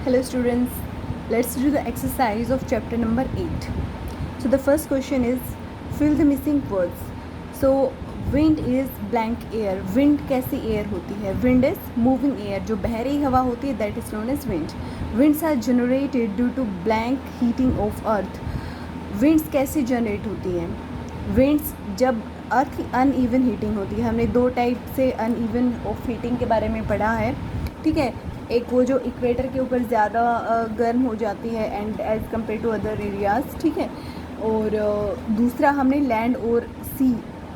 Hello students, let's do the exercise of chapter number 8. So the first question is fill the missing words. So wind is blank air. Wind कैसी air होती है? Wind is moving air. जो बह रही हवा होती है that is known as wind. Winds are generated due to blank heating of earth. Winds कैसे generate होती हैं? Winds जब अर्थ की अनइवन हीटिंग होती है. हमने दो टाइप से अनइवन ऑफ हीटिंग के बारे में पढ़ा है, ठीक है. एक वो जो इक्वेटर के ऊपर ज़्यादा गर्म हो जाती है and as compare to other areas, ठीक है. और दूसरा हमने लैंड और सी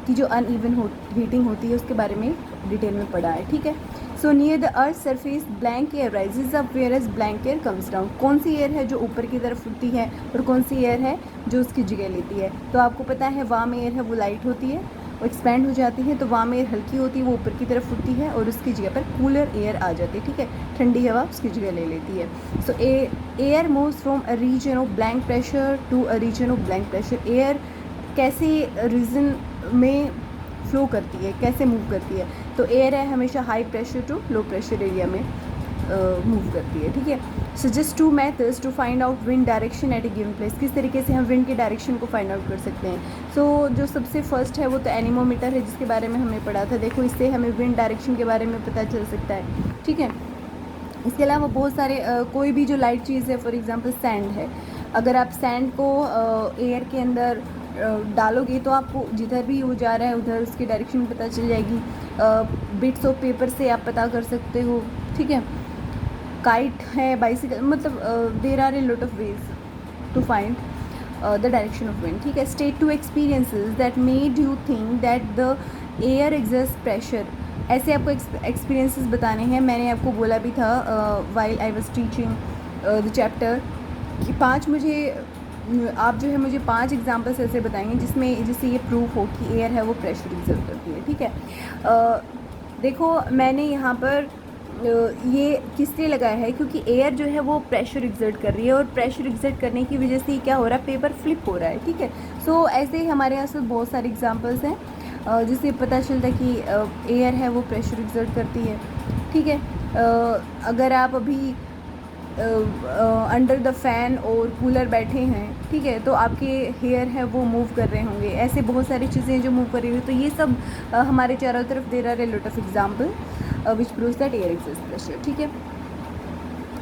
की जो अनइवन हीटिंग होती है उसके बारे में डिटेल में पढ़ा है, ठीक है. So near the earth surface blank air rises up whereas blank air comes down. कौन सी एयर है जो ऊपर की तरफ उठती है और कौन सी एयर है जो उसकी जगह लेती है? तो आपको पता है वार्म एयर है वो लाइट होती है, वो एक्सपैंड हो जाती है. तो वार्म एयर हल्की होती है, वो ऊपर की तरफ उठती है और उसकी जगह पर कूलर एयर आ जाती है, ठीक है. ठंडी हवा उसकी जगह ले लेती है. So air moves from a region of blank pressure to a region of blank pressure. Air कैसे रीजन में फ्लो करती है, कैसे मूव करती है? तो एयर है हमेशा high pressure to low pressure area में मूव करती है, ठीक है. So just two methods to find out wind direction at a given place. किस तरीके से हम विंड के डायरेक्शन को फाइंड आउट कर सकते हैं? सो जो सबसे फर्स्ट है वो तो एनीमोमीटर है जिसके बारे में हमने पढ़ा था. देखो इससे हमें विंड डायरेक्शन के बारे में पता चल सकता है, ठीक है. इसके अलावा बहुत सारे कोई भी जो लाइट चीज़ है, फॉर एग्जांपल सैंड है. अगर आप सैंड को एयर के अंदर डालोगे तो आपको जिधर भी वो जा रहा है उधर उसकी डायरेक्शन पता चल जाएगी. बिट्स ऑफ पेपर से आप पता कर सकते हो, ठीक है. काइट है, बाइसिकल, मतलब there are a lot of ways to find the direction of wind, ठीक है. State two experiences that made you think that the air exerts pressure. ऐसे आपको एक्सपीरियंसेस बताने हैं. मैंने आपको बोला भी था while I was teaching the chapter कि आप जो है मुझे 5 एग्जांपल्स ऐसे बताएंगे जिससे ये प्रूफ हो कि एयर है वो प्रेशर एग्जर्ट करती है, ठीक है. देखो मैंने यहाँ पर ये किस लिए लगाया है, क्योंकि एयर जो है वो प्रेशर एग्जर्ट कर रही है और प्रेशर एग्जर्ट करने की वजह से क्या हो रहा है, पेपर फ्लिप हो रहा है, ठीक है. सो ऐसे ही हमारे यहाँ से बहुत सारे एग्जांपल्स हैं जिससे पता चलता है कि एयर है वो प्रेशर एग्जर्ट करती है, ठीक है. अगर आप अभी अंडर द फैन और कूलर बैठे हैं, ठीक है, तो आपके हेयर है वो मूव कर रहे होंगे. ऐसे बहुत सारी चीज़ें जो मूव कर रही हैं. तो ये सब हमारे चारों तरफ there are a lot of example which proves that air exist pressure, ठीक है.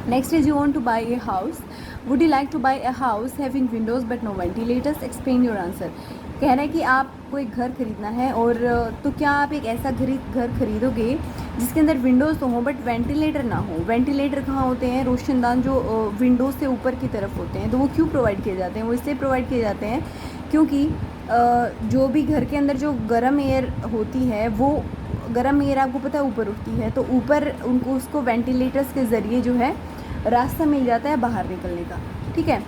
Next is you want to buy a house. Would you like to buy a house having windows but no ventilators? Explain your answer. कह रहा है कि आपको एक घर खरीदना है और तो क्या आप एक ऐसा घर खरीदोगे जिसके अंदर विंडोज़ तो हों बट वेंटिलेटर ना हो? वेंटिलेटर कहाँ होते हैं? रोशनदान जो विंडोज़ से ऊपर की तरफ होते हैं. तो वो क्यों प्रोवाइड किए जाते हैं? वो इसलिए प्रोवाइड किए जाते हैं क्योंकि जो भी घर के अंदर जो गर्म एयर होती है वो गर्म एयर आपको पता है ऊपर उठती है. तो ऊपर उनको उसको वेंटिलेटर्स के ज़रिए जो है रास्ता मिल जाता है बाहर निकलने का, ठीक है.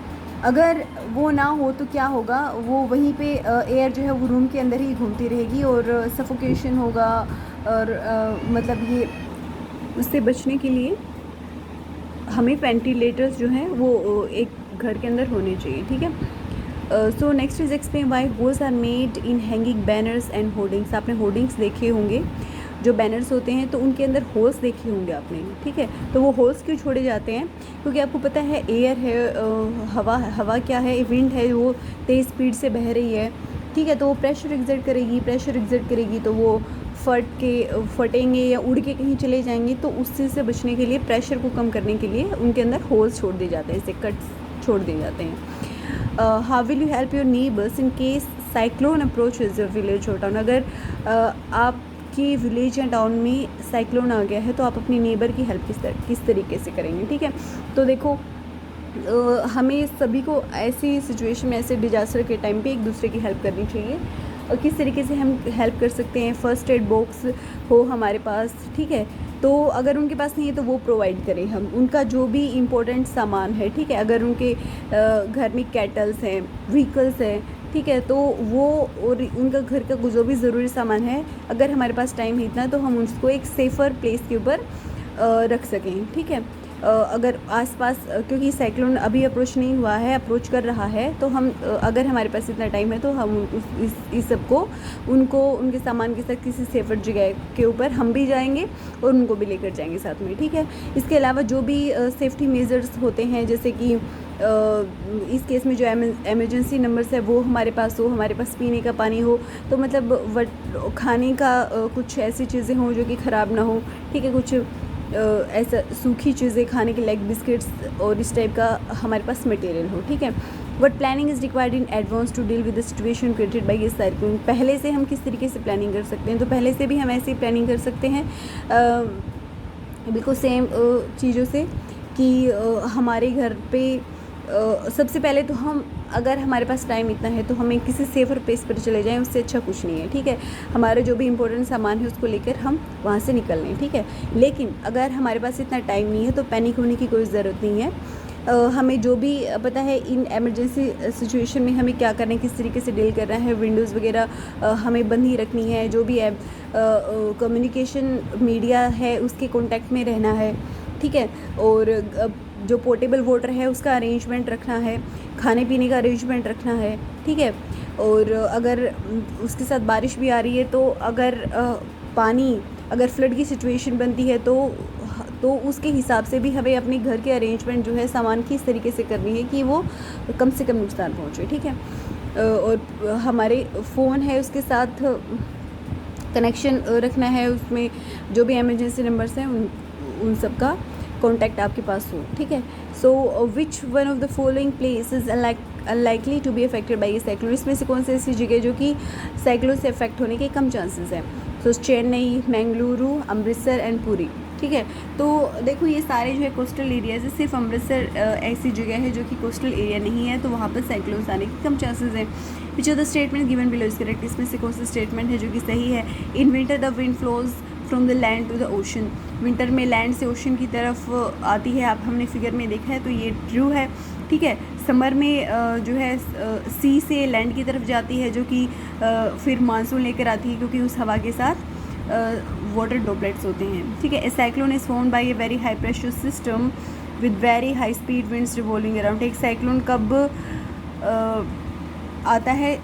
अगर वो ना हो तो क्या होगा, वो वहीं पे एयर जो है वो रूम के अंदर ही घूमती रहेगी और सफोकेशन होगा. और मतलब ये उससे बचने के लिए हमें वेंटिलेटर्स जो हैं वो एक घर के अंदर होने चाहिए, ठीक है. So next is explain why holes are made in hanging banners and hoardings. आपने होर्डिंग्स देखे होंगे, जो बैनर्स होते हैं तो उनके अंदर होल्स देखे होंगे आपने, ठीक है. तो वो होल्स क्यों छोड़े जाते हैं? क्योंकि आपको पता है एयर है, हवा क्या है, विंड है, वो तेज़ स्पीड से बह रही है, ठीक है. तो वो प्रेशर एग्जर्ट करेगी तो वो फटेंगे या उड़ के कहीं चले जाएंगे. तो उससे से बचने के लिए, प्रेशर को कम करने के लिए उनके अंदर होल्स छोड़ दिए जाते हैं, इसे कट्स छोड़ दिए जाते हैं. How will you help your neighbours in case cyclone approaches your village और टाउन. अगर आपकी विलेज या टाउन में साइक्लोन आ गया है तो आप अपनी नेबर की हेल्प किस तरीके से करेंगे, ठीक है. तो देखो हमें सभी को ऐसी सिचुएशन में, ऐसे डिजास्टर के टाइम पे एक दूसरे की हेल्प करनी चाहिए. और किस तरीके से हम हेल्प कर सकते हैं? फर्स्ट एड बॉक्स हो हमारे पास, ठीक है. तो अगर उनके पास नहीं है तो वो प्रोवाइड करें हम उनका जो भी इम्पोर्टेंट सामान है, ठीक है. अगर उनके घर में कैटल्स हैं, व्हीकल्स हैं, ठीक है, तो वो और उनका घर का जो भी ज़रूरी सामान है, अगर हमारे पास टाइम है इतना तो हम उसको एक सेफ़र प्लेस के ऊपर रख सकें, ठीक है. अगर आसपास क्योंकि साइक्लोन अभी अप्रोच नहीं हुआ है, अप्रोच कर रहा है, तो हम अगर हमारे पास इतना टाइम है तो हम इस सब को उनको उनके सामान के साथ किसी सेफर जगह के ऊपर हम भी जाएंगे और उनको भी लेकर जाएंगे साथ में, ठीक है। इसके अलावा जो भी सेफ्टी मेजर्स होते हैं, जैसे कि इस केस में जो एमरजेंसी नंबर्स है वो हमारे पास हो, हमारे पास पीने का पानी हो, तो मतलब खाने का कुछ ऐसी चीज़ें हों जो कि ख़राब ना हो, ठीक है। कुछ ऐसा सूखी चीज़ें खाने के लाइक बिस्किट्स और इस टाइप का हमारे पास मटेरियल हो, ठीक है। What planning is required in advance to deal with the situation created by ये साइक्लोन। पहले से हम किस तरीके से प्लानिंग कर सकते हैं, तो पहले से भी हम ऐसे ही प्लानिंग कर सकते हैं बिल्कुल सेम चीज़ों से कि हमारे घर पे सबसे पहले तो हम, अगर हमारे पास टाइम इतना है तो हमें किसी सेफर प्लेस पर चले जाएं, उससे अच्छा कुछ नहीं है, ठीक है। हमारा जो भी इम्पोर्टेंट सामान है उसको लेकर हम वहाँ से निकल लें, ठीक है। लेकिन अगर हमारे पास इतना टाइम नहीं है तो पैनिक होने की कोई ज़रूरत नहीं है। हमें जो भी पता है इन एमरजेंसी सिचुएशन में हमें क्या करना है, किस तरीके से डील करना है, विंडोज़ वगैरह हमें बंद ही रखनी है, जो भी कम्युनिकेशन मीडिया है उसके कॉन्टैक्ट में रहना है, ठीक है। और जो पोर्टेबल वाटर है उसका अरेंजमेंट रखना है, खाने पीने का अरेंजमेंट रखना है, ठीक है। और अगर उसके साथ बारिश भी आ रही है तो अगर पानी, अगर फ्लड की सिचुएशन बनती है तो उसके हिसाब से भी हमें अपने घर के अरेंजमेंट जो है सामान की इस तरीके से करनी है कि वो कम से कम नुकसान पहुँचे, ठीक है। और हमारे फ़ोन है उसके साथ कनेक्शन रखना है, उसमें जो भी इमरजेंसी नंबर्स हैं उन सब का कॉन्टैक्ट आपके पास हो, ठीक है। So which one of the following place is unlikely to be affected by ये साइक्लोन। इसमें से कौन सी ऐसी जगह जो कि साइक्लोन से अफेक्ट होने के कम चांसेस हैं। सो चेन्नई, मैंगलुरु, अमृतसर एंड पुरी, ठीक है। तो देखो ये सारे जो है कोस्टल एरियाज है, सिर्फ अमृतसर ऐसी जगह है जो कि कोस्टल एरिया नहीं है, तो वहाँ पर साइक्लोन्स आने के कम चांसेस हैं। Which are the statement given below is correct. इसमें से कौन सा स्टेटमेंट है जो कि सही है। In winter the wind flows from the land to the ocean. Winter में लैंड से ओशन की तरफ आती है, आप हमने फिगर में देखा है, तो ये ट्रू है, ठीक है। समर में जो है सी से लैंड की तरफ जाती है, जो कि फिर मानसून लेकर आती है, क्योंकि उस हवा के साथ वाटर ड्रॉपलेट्स होते हैं, ठीक है। A cyclone is formed by a very high pressure system with very high speed winds revolving around. एक साइक्लोन कब आता है,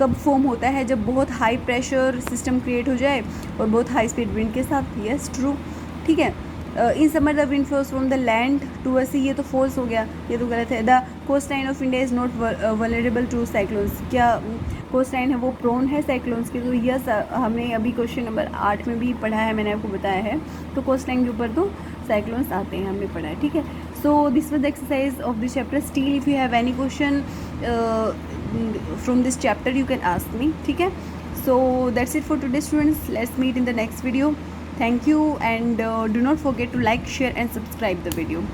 कब फॉर्म होता है, जब बहुत हाई प्रेशर सिस्टम क्रिएट हो जाए और बहुत हाई स्पीड विंड के साथ। यस ट्रू, ठीक है। In summer the wind flows from the land to a sea, ये तो फॉल्स हो गया, ये तो गलत है। The coast line of India is not vulnerable to cyclones. क्या कोस्ट लाइन है वो प्रोन है साइक्लोन्स की? तो यस, हमने अभी क्वेश्चन नंबर 8 में भी पढ़ा है, मैंने आपको बताया है। तो कोस्ट लाइन के ऊपर तो साइक्लोन्स आते हैं, हमने पढ़ा है, ठीक है। So this was the exercise of this chapter. Still if you have any question from this chapter you can ask me, ठीक है। So that's it for today students. Let's meet in the next video. Thank you and do not forget to like, share and subscribe the video.